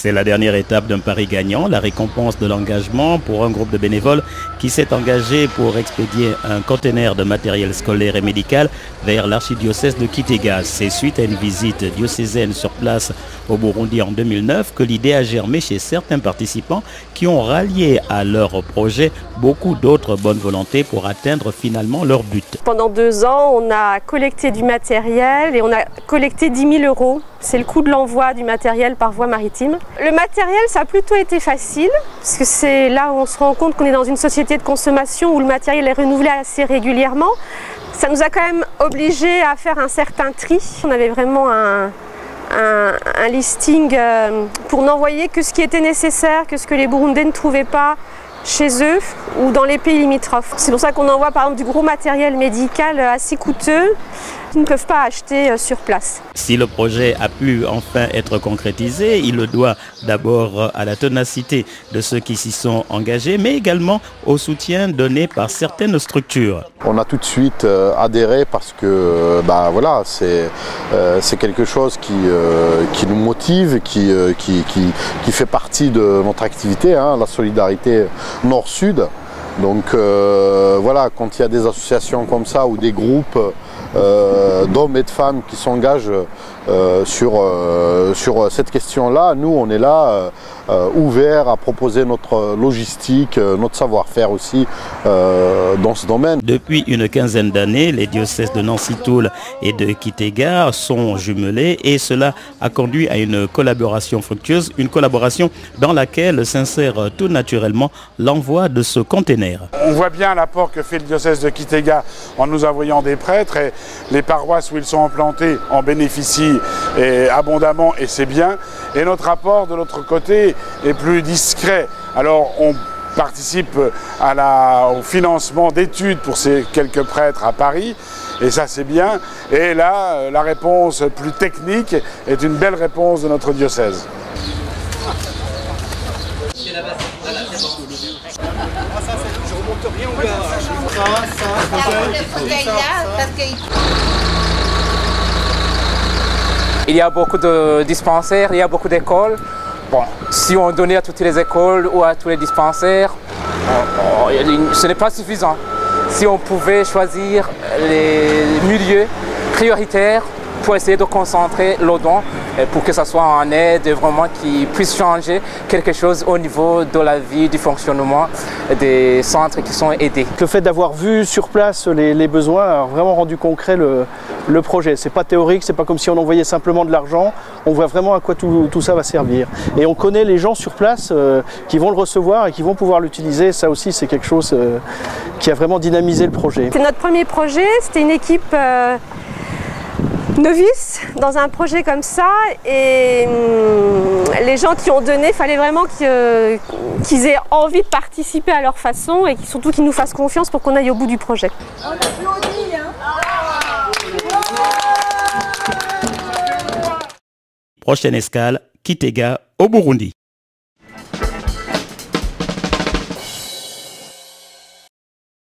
C'est la dernière étape d'un pari gagnant, la récompense de l'engagement pour un groupe de bénévoles qui s'est engagé pour expédier un conteneur de matériel scolaire et médical vers l'archidiocèse de Kitega. C'est suite à une visite diocésaine sur place au Burundi en 2009 que l'idée a germé chez certains participants qui ont rallié à leur projet beaucoup d'autres bonnes volontés pour atteindre finalement leur but. Pendant 2 ans, on a collecté du matériel et on a collecté 10 000 €. C'est le coût de l'envoi du matériel par voie maritime. Le matériel, ça a plutôt été facile, parce que c'est là où on se rend compte qu'on est dans une société de consommation où le matériel est renouvelé assez régulièrement. Ça nous a quand même obligés à faire un certain tri. On avait vraiment un listing pour n'envoyer que ce qui était nécessaire, que ce que les Burundais ne trouvaient pas chez eux ou dans les pays limitrophes. C'est pour ça qu'on envoie par exemple du gros matériel médical assez coûteux qu'ils ne peuvent pas acheter sur place. Si le projet a pu enfin être concrétisé, il le doit d'abord à la ténacité de ceux qui s'y sont engagés, mais également au soutien donné par certaines structures. On a tout de suite adhéré parce que voilà, c'est quelque chose qui nous motive, qui fait partie de notre activité, hein, la solidarité Nord-Sud. Donc voilà, quand il y a des associations comme ça ou des groupes d'hommes et de femmes qui s'engagent sur cette question-là, nous on est là ouverts à proposer notre logistique, notre savoir-faire aussi dans ce domaine. Depuis une quinzaine d'années, les diocèses de Nancy-Toul et de Kitega sont jumelés et cela a conduit à une collaboration fructueuse, une collaboration dans laquelle s'insère tout naturellement l'envoi de ce conteneur. On voit bien l'apport que fait le diocèse de Kitega en nous envoyant des prêtres et les paroisses où ils sont implantés en bénéficient abondamment et c'est bien. Et notre apport de l'autre côté est plus discret. Alors on participe au financement d'études pour ces quelques prêtres à Paris et ça c'est bien. Et là, la réponse plus technique est une belle réponse de notre diocèse. Il y a beaucoup de dispensaires, il y a beaucoup d'écoles. Bon, si on donnait à toutes les écoles ou à tous les dispensaires, ce n'est pas suffisant. Si on pouvait choisir les milieux prioritaires pour essayer de concentrer le don pour que ça soit en aide vraiment qui puisse changer quelque chose au niveau de la vie, du fonctionnement des centres qui sont aidés. Le fait d'avoir vu sur place les besoins a vraiment rendu concret le projet. C'est pas théorique, c'est pas comme si on envoyait simplement de l'argent, on voit vraiment à quoi tout ça va servir. Et on connaît les gens sur place qui vont le recevoir et qui vont pouvoir l'utiliser. Ça aussi c'est quelque chose qui a vraiment dynamisé le projet. C'est notre premier projet, c'était une équipe novice dans un projet comme ça et les gens qui ont donné, il fallait vraiment qu'ils aient envie de participer à leur façon et surtout qu'ils nous fassent confiance pour qu'on aille au bout du projet. On applaudit, hein. Prochaine escale, Kitega au Burundi.